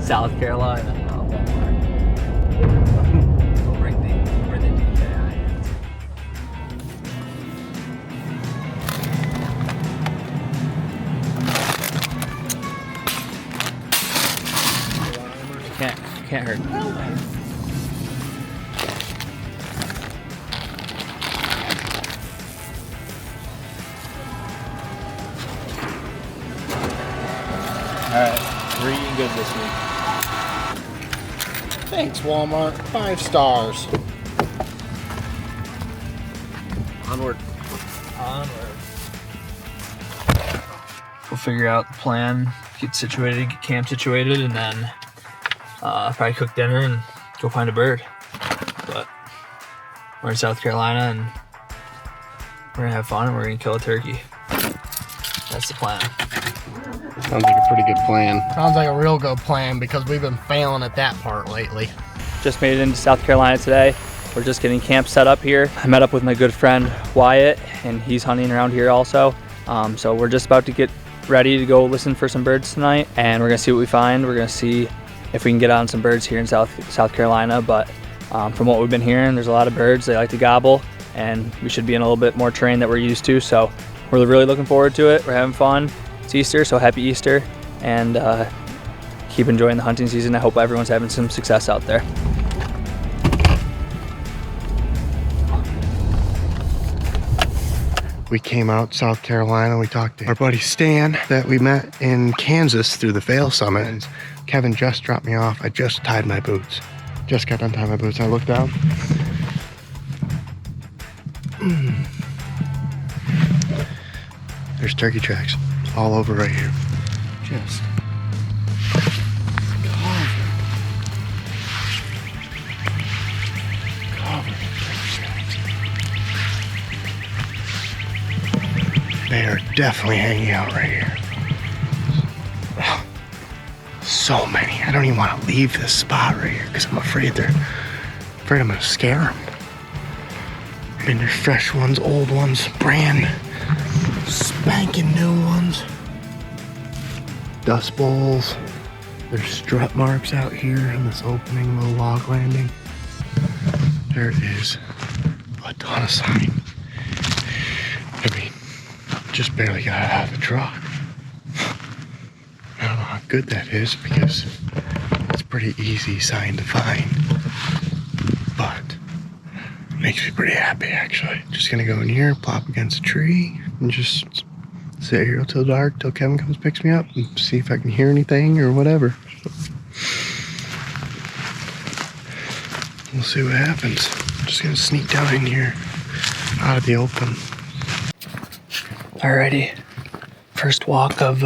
South Carolina. Oh, Walmart. We'll bring the DJI. Can't hurt. Alright, we're eating good this week. Thanks, Walmart. 5 stars. Onward. We'll figure out the plan, get situated, get camp situated, and then probably cook dinner and go find a bird. But we're in South Carolina and we're gonna have fun and we're gonna kill a turkey. That's the plan. Sounds like a pretty good plan. Sounds like a real good plan because we've been failing at that part lately. Just made it into South Carolina today. We're just getting camp set up here. I met up with my good friend Wyatt and he's hunting around here also. So we're just about to get ready to go listen for some birds tonight and we're gonna see what we find. We're gonna see if we can get on some birds here in South Carolina, but from what we've been hearing, there's a lot of birds. They like to gobble and we should be in a little bit more terrain that we're used to. So we're really looking forward to it. We're having fun. It's Easter, so happy Easter, and keep enjoying the hunting season. I hope everyone's having some success out there. We came out South Carolina. We talked to our buddy Stan that we met in Kansas through the Vail Summit. And Kevin just dropped me off. I just tied my boots. Just got done tying my boots. I looked down. There's turkey tracks all over right here. Just covered in turkey tracks. They are definitely hanging out right here. So many. I don't even want to leave this spot right here because I'm afraid I'm gonna scare them. I mean, there's fresh ones, old ones, brand spanking new ones. Dust bowls. There's strut marks out here in this opening little log landing. There is a ton of sign. I mean, just barely got out of the truck. I don't know how good that is because it's pretty easy sign to find, but it makes me pretty happy actually. Just gonna go in here, plop against a tree, and just sit here till dark, till Kevin comes picks me up, and see if I can hear anything or whatever. We'll see what happens. I'm just gonna sneak down in here, out of the open. Alrighty, first walk of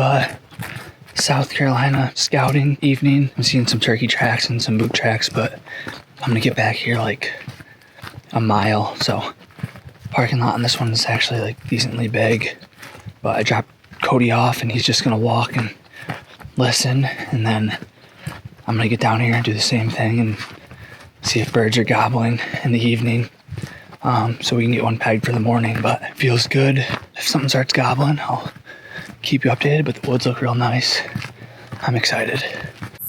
South Carolina scouting evening. I'm seeing some turkey tracks and some boot tracks, but I'm gonna get back here like a mile. So parking lot on this one is actually like decently big, but I dropped Cody off and he's just gonna walk and listen, and then I'm gonna get down here and do the same thing and see if birds are gobbling in the evening, so we can get one pegged for the morning. But it feels good. If something starts gobbling, I'll keep you updated, but the woods look real nice. I'm excited.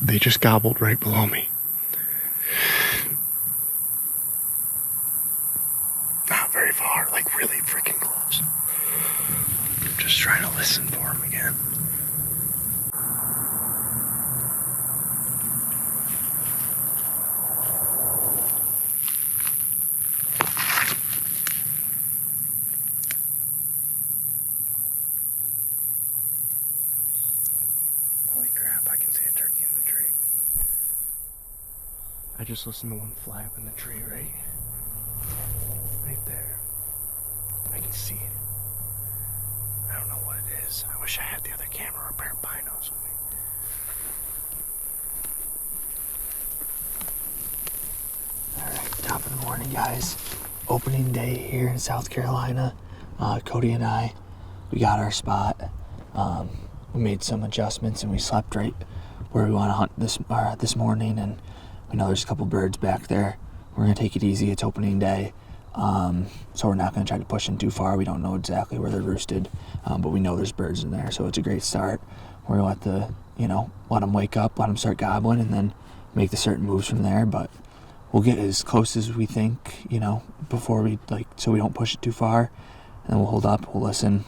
They just gobbled right below me. Not very far, like really freaking close. I'm just trying to listen for them again. Holy crap, I can see a turkey in the tree. I just listened to one fly up in the tree right there. I can see it. I don't know what it is. I wish I had the other camera or a pair of binos with me. Alright, top of the morning, guys. Opening day here in South Carolina. Cody and I, we got our spot. We made some adjustments and we slept right where we want to hunt this morning, and I know there's a couple birds back there. We're gonna take it easy. It's opening day. So we're not going to try to push them too far. We don't know exactly where they're roosted, but we know there's birds in there, so it's a great start. We're going to let them wake up, let them start gobbling, and then make the certain moves from there. But we'll get as close as we think, before we, so we don't push it too far. And then we'll hold up, we'll listen.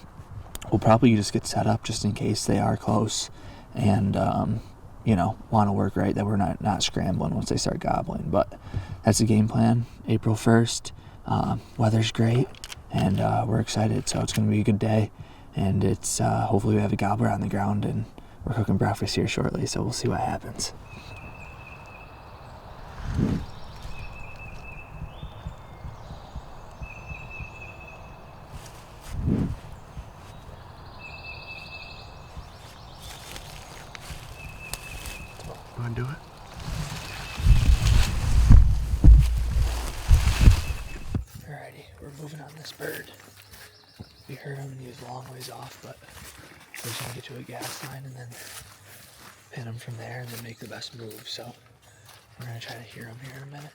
We'll probably just get set up just in case they are close and, want to work right, that we're not scrambling once they start gobbling. But that's the game plan. April 1st, weather's great, and we're excited. So it's going to be a good day. And it's hopefully we have a gobbler on the ground, and we're cooking breakfast here shortly, so we'll see what happens. You want to do it? Alrighty, we're moving on this bird. We heard him and he was a long ways off, but we're just going to get to a gas line and then pin him from there and then make the best move. So we're going to try to hear him here in a minute.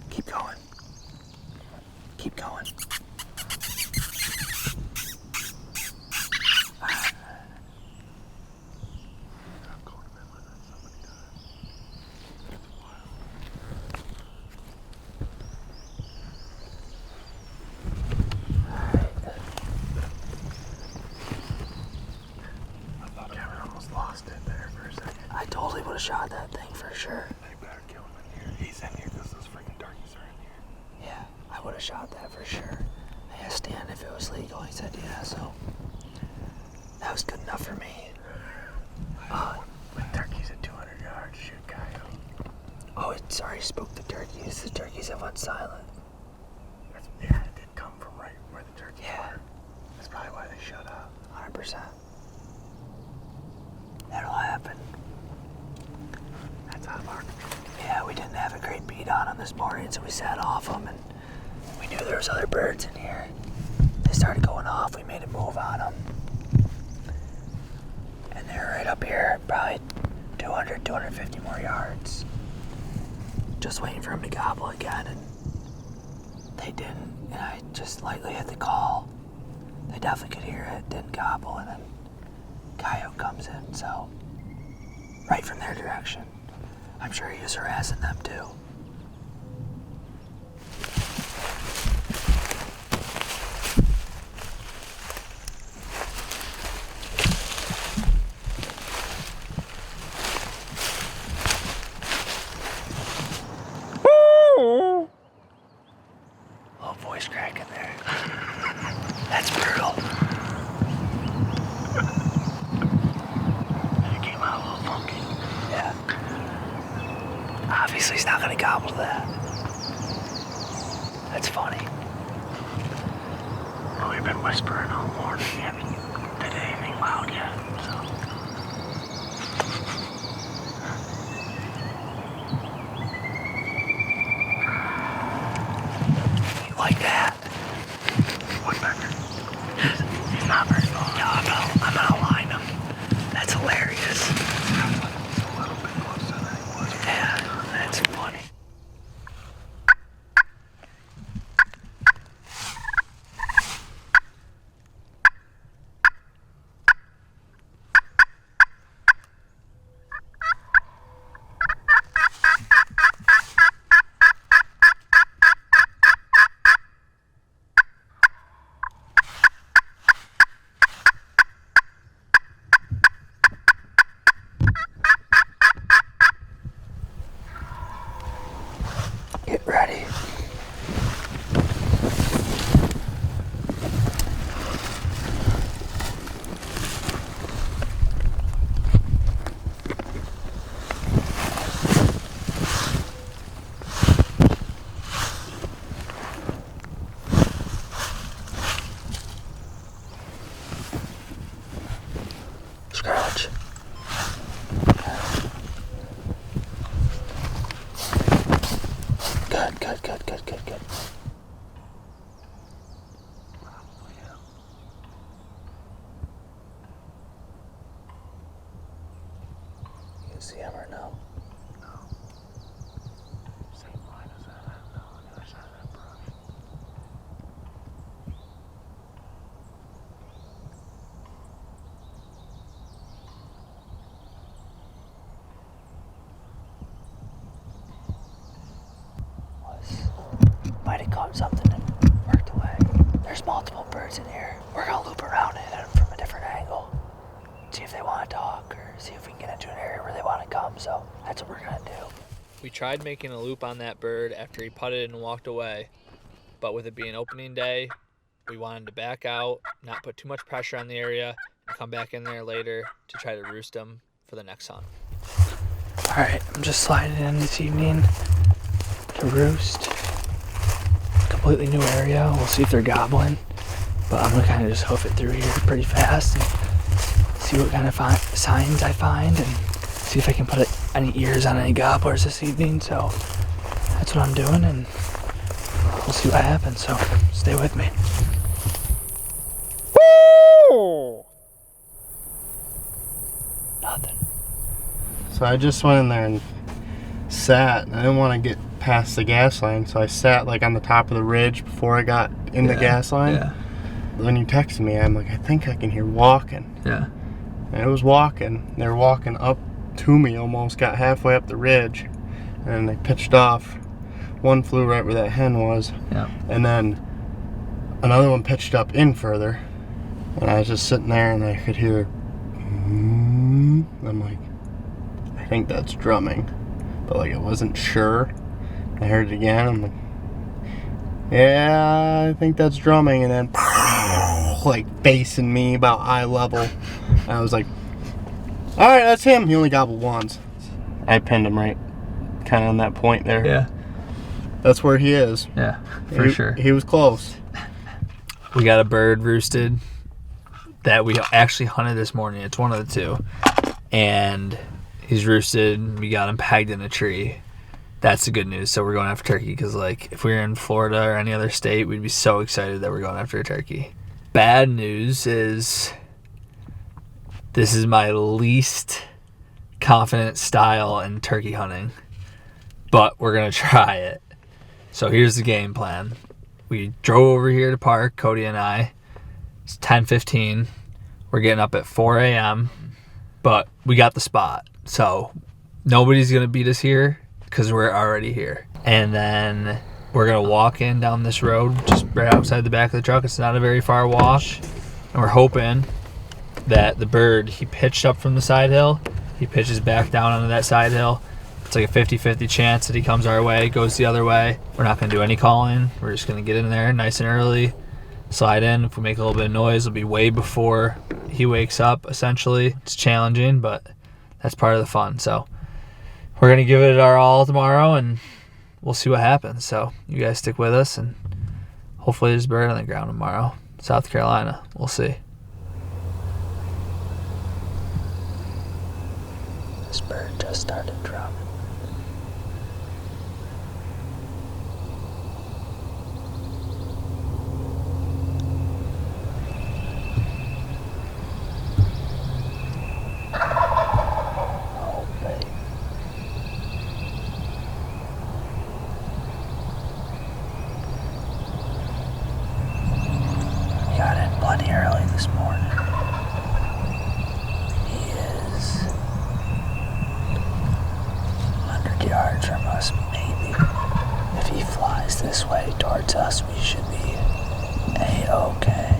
Keep going. Keep going. Lost it there for a second. I totally would have shot that thing for sure. They better kill him in here. He's in here because those freaking turkeys are in here. Yeah, I would have shot that for sure. I asked Dan if it was legal. He said yeah, so that was good enough for me. With turkeys at 200 yards, shoot coyote. Oh, sorry, spooked the turkeys. The turkeys have went silent. Yeah, it did come from right where the turkeys were. That's probably why they shut up. 100%. That'll happen. That's out of our control. Yeah, we didn't have a great beat on them this morning, so we sat off them, and we knew there was other birds in here. They started going off. We made a move on them. And they're right up here, probably 200, 250 more yards. Just waiting for them to gobble again, and they didn't. And I just lightly hit the call. They definitely could hear it, didn't gobble, and then coyote comes in, so right from their direction. I'm sure he was harassing them too. Little voice crack in there. That's brutal. Yeah. Obviously, he's not going to gobble that. That's funny. Well, we've been whispering all morning. We haven't did anything loud yet, so. You like that? Woodpecker. He's not very long. No, I'm gonna line him. That's hilarious. He's a little bit closer than he was. Yeah, that's funny. see him or no? Same line as that. I don't know. On the other side of that brush. Might have caught something and worked away. There's multiple birds in here. We're gonna loop around and hit them from a different angle. See if they want to talk or see if we can get into an area where they want to come. So that's what we're gonna do. We tried making a loop on that bird after he putted and walked away, but with it being opening day, we wanted to back out, not put too much pressure on the area, and come back in there later to try to roost them for the next hunt. All right, I'm just sliding in this evening to roost. Completely new area. We'll see if they're gobbling, but I'm gonna kind of just hoof it through here pretty fast and see what kind of signs I find and see if I can put any ears on any gobblers this evening. So that's what I'm doing, and we'll see what happens. So stay with me. Woo! Nothing. So I just went in there and sat. I didn't want to get past the gas line, so I sat like on the top of the ridge before I got in the gas line. Yeah. When you texted me, I'm like, I think I can hear walking. Yeah. And it was walking. They were walking up to me almost, got halfway up the ridge, and they pitched off. One flew right where that hen was. Yeah. And then another one pitched up in further. And I was just sitting there and I could hear, I'm like, I think that's drumming. But like I wasn't sure. I heard it again. I'm like, yeah, I think that's drumming. And then like facing me about eye level. And I was like, all right, that's him. He only gobbled once. I pinned him right kind of on that point there. Yeah. That's where he is. Yeah, for sure. He was close. We got a bird roosted that we actually hunted this morning. It's one of the two. And he's roosted. We got him pegged in a tree. That's the good news. So we're going after turkey because, like, if we were in Florida or any other state, we'd be so excited that we're going after a turkey. Bad news is this is my least confident style in turkey hunting, but we're going to try it. So here's the game plan. We drove over here to park, Cody and I. It's 10:15. We're getting up at 4 a.m., but we got the spot. So nobody's going to beat us here because we're already here. And then we're going to walk in down this road just right outside the back of the truck. It's not a very far walk. And we're hoping that the bird, he pitched up from the side hill. He pitches back down onto that side hill. It's like a 50-50 chance that he comes our way, goes the other way. We're not going to do any calling. We're just going to get in there nice and early, slide in. If we make a little bit of noise, it'll be way before he wakes up, essentially. It's challenging, but that's part of the fun. So we're going to give it our all tomorrow, and we'll see what happens. So you guys stick with us, and hopefully there's a bird on the ground tomorrow. South Carolina. We'll see. This bird just started drumming. Oh, babe. He got in plenty early this morning. He is 100 yards from us, maybe. If he flies this way towards us, we should be A-okay.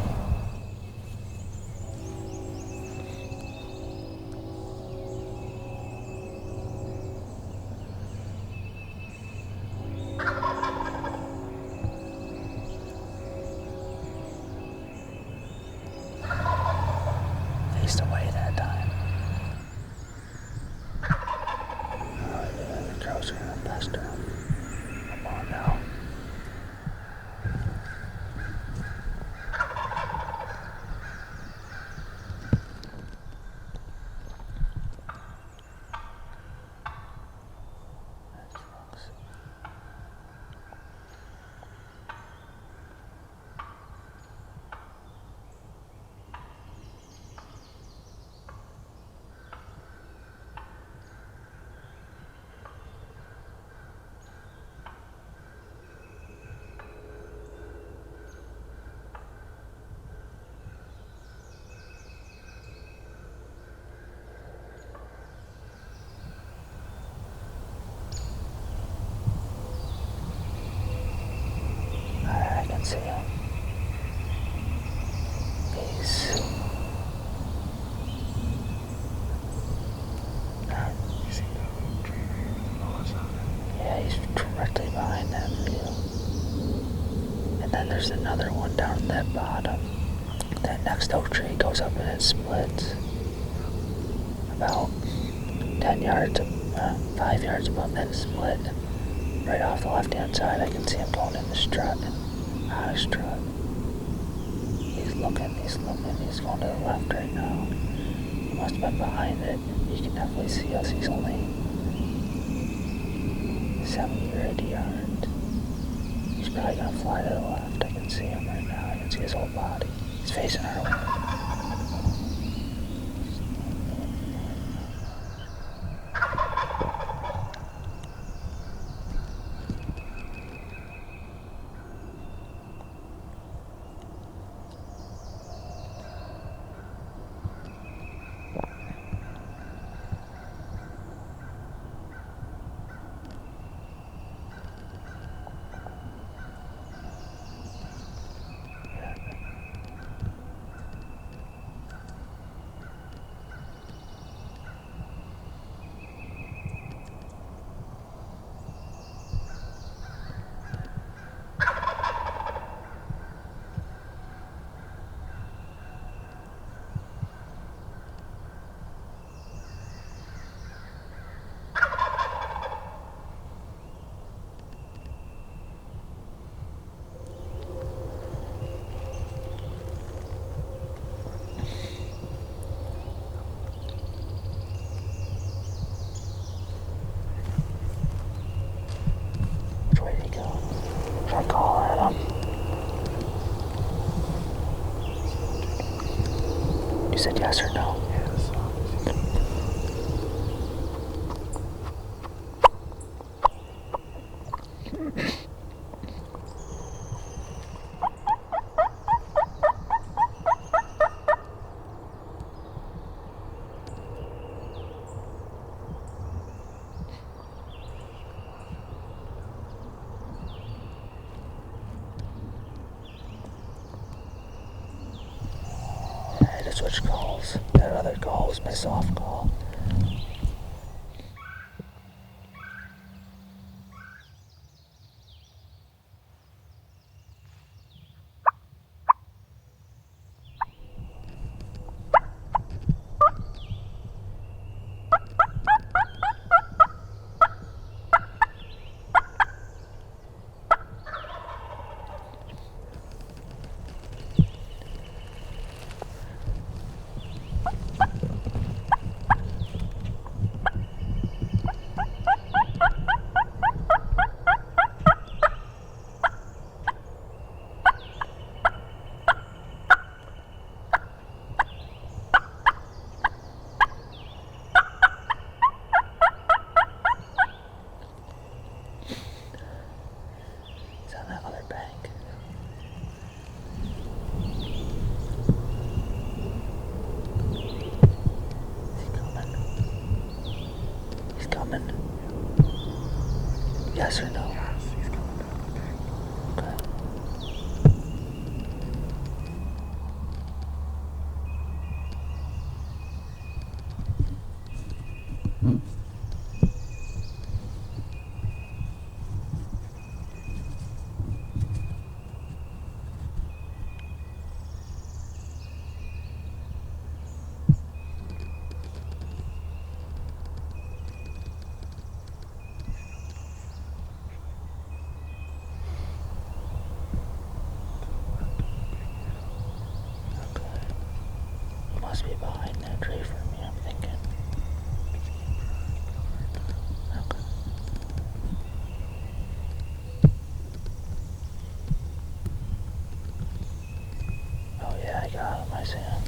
from that bottom. That next oak tree goes up and it splits. About 10 yards, 5 yards above that split. Right off the left-hand side, I can see him going in the strut. Out of strut. He's looking, he's going to the left right now. He must have been behind it. He can definitely see us. He's only 70 or 80 yards. He's probably going to fly to the left. I can see him right now. I can see his whole body. He's facing our way. I call at him. You said yes or no? Yes. I had to switch calls. That other call was my soft call. It's on that other bank. Is he coming? He's coming. Yes or no? Yes, he's coming down the bank. Okay. Must be behind that tree for me, I'm thinking. Okay. Oh yeah, I got him, I see him.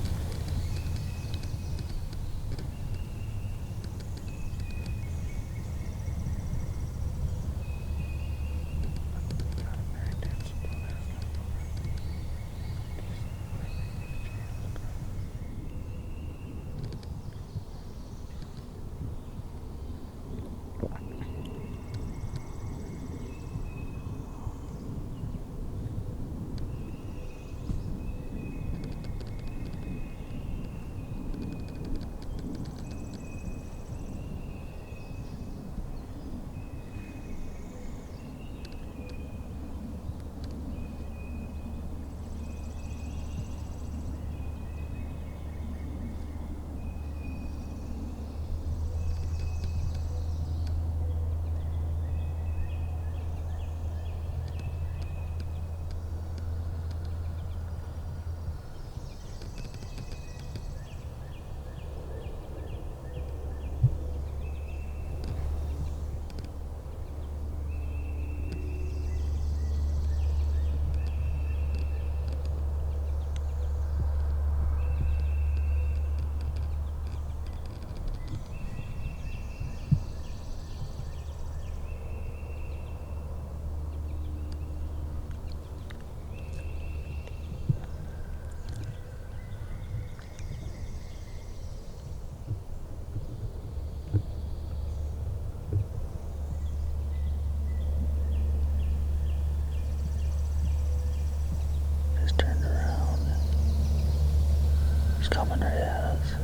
He's coming right at us.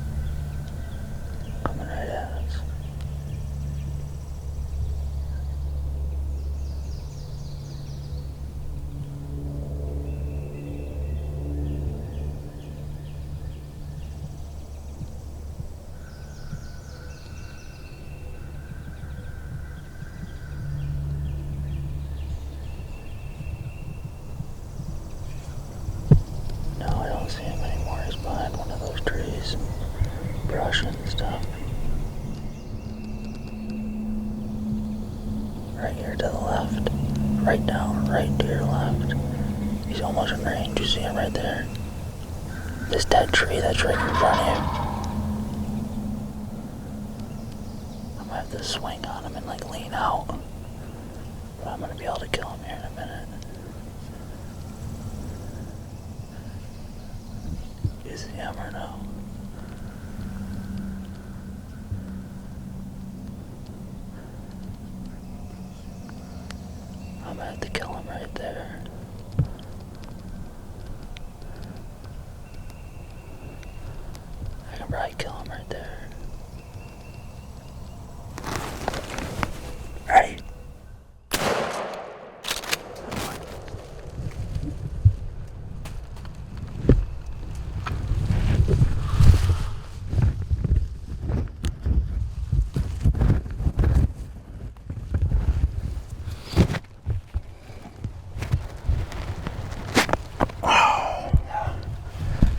Coming right at us. No, I don't see him anymore. He's behind one of those trees. Brush and stuff. Right here to the left. Right down, right to your left. He's almost in range. You see him right there? This dead tree that's right in front of you. I'm gonna have to swing on him and like lean out. But I'm gonna be able to kill him here in a minute. Is he him or no? I'm gonna have to kill him right there. I can probably kill him right there. Ready?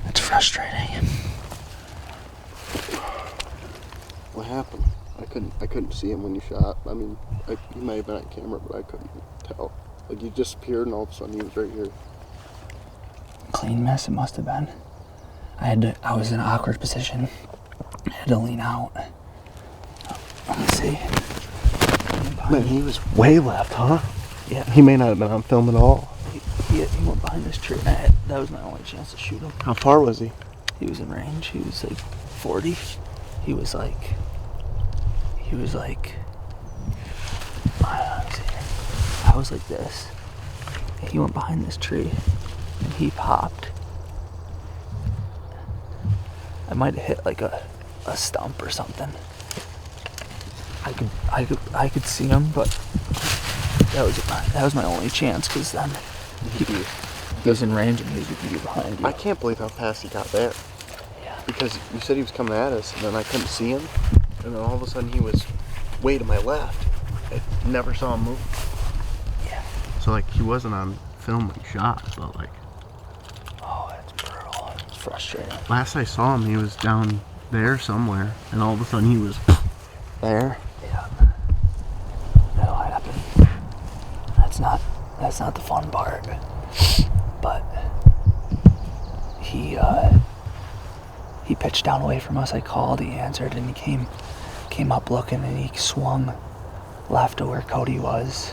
That's frustrating. What happened? I couldn't see him when you shot. I mean, he might have been on camera, but I couldn't tell. Like, he disappeared, and all of a sudden he was right here. Clean miss, it must have been. I was in an awkward position. I had to lean out. Let's see. Man, he was way left, huh? Yeah. He may not have been on film at all. He went behind this tree. That was my only chance to shoot him. How far was he? He was in range. He was like 40. He was like, I was like this. He went behind this tree and he popped. I might have hit like a stump or something. I could see him, but that was my only chance, because then he was in range and he was going to be behind you. I can't believe how fast he got there. Yeah. Because you said he was coming at us, and then I couldn't see him, and then all of a sudden he was way to my left. I never saw him move. Yeah. So like, he wasn't on film when he shot, but like, Oh, that's brutal. It's frustrating. last I saw him, he was down there somewhere, and all of a sudden he was there. Yeah. That'll happen. That's not the fun part. But he pitched down away from us. I called, he answered, and he came up looking, and he swung left to where Cody was.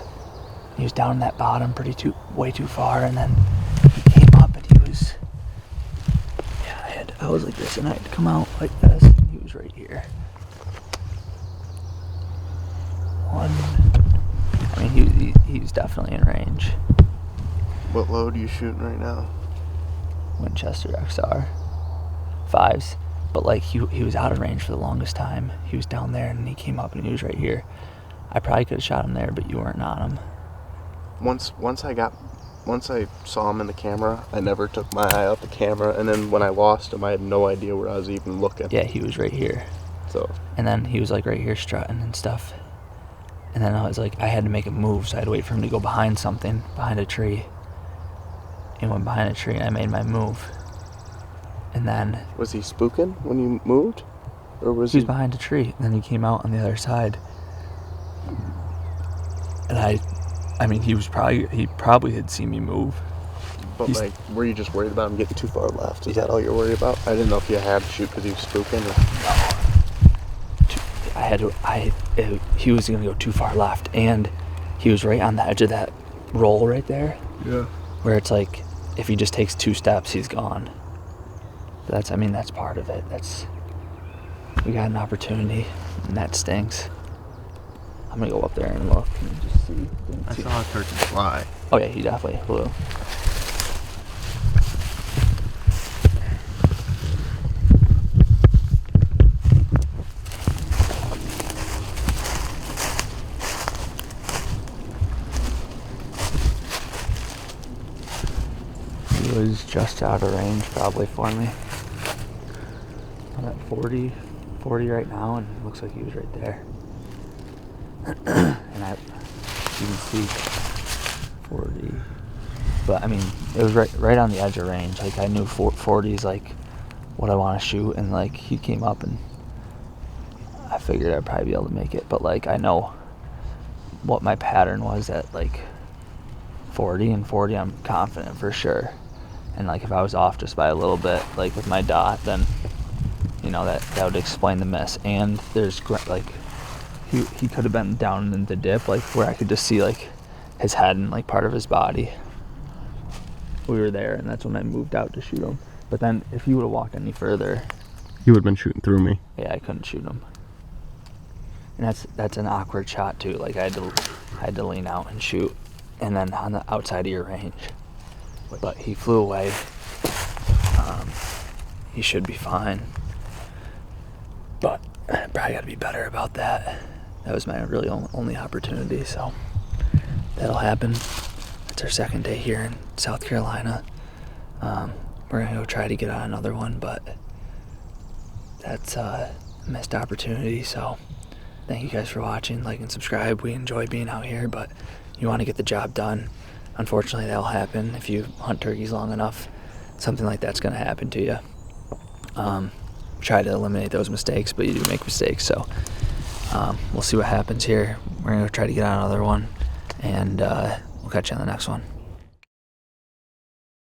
He was down in that bottom way too far, and then he came up and he was, I was like this, and I had to come out like this, and he was right here. I mean, he was definitely in range. What load are you shooting right now? Winchester XR 5s, but like he was out of range for the longest time. He was down there and he came up and he was right here. I probably could have shot him there, but you weren't on him. Once I saw him in the camera, I never took my eye off the camera, and then when I lost him, I had no idea where I was even looking. Yeah, he was right here. So. And then he was like right here strutting and stuff. And then I was like, I had to make a move, so I had to wait for him to go behind something, behind a tree. He went behind a tree and I made my move. And then... Was he spooking when you moved? Or was he was behind a tree, and then he came out on the other side. And I mean, he probably had seen me move. But like, were you just worried about him getting too far left? Is that all you're worried about? I didn't know if you had to shoot because he was spooking or... No. He was going to go too far left, and he was right on the edge of that roll right there. Yeah. Where it's like, if he just takes 2 steps, he's gone. That's part of it. We got an opportunity, and that stinks. I'm gonna go up there and look and just see. I saw a turkey fly. Oh yeah, he definitely flew. just out of range probably for me. I'm at 40 right now, and it looks like he was right there. And you can see 40. But I mean, it was right on the edge of range. Like I knew 40 is like what I want to shoot, and like he came up, and I figured I'd probably be able to make it. But like I know what my pattern was at like 40 and 40. I'm confident for sure. And like if I was off just by a little bit, like with my dot, then you know that would explain the miss. And there's like he could have been down in the dip, like where I could just see like his head and like part of his body. We were there, and that's when I moved out to shoot him. But then if he would have walked any further, He would have been shooting through me. yeah, I couldn't shoot him. And that's an awkward shot too. Like I had to lean out and shoot, and then on the outside of your range. But he flew away. He should be fine. But I probably got to be better about that. That was my really only opportunity, so that'll happen. It's our second day here in South Carolina. We're gonna go try to get on another one, but that's a missed opportunity. So thank you guys for watching. Like and subscribe. We enjoy being out here, but you want to get the job done. Unfortunately, that'll happen if you hunt turkeys long enough. Something like that's gonna happen to you. Try to eliminate those mistakes, but you do make mistakes. So we'll see what happens here. We're gonna go try to get on another one, and we'll catch you on the next one.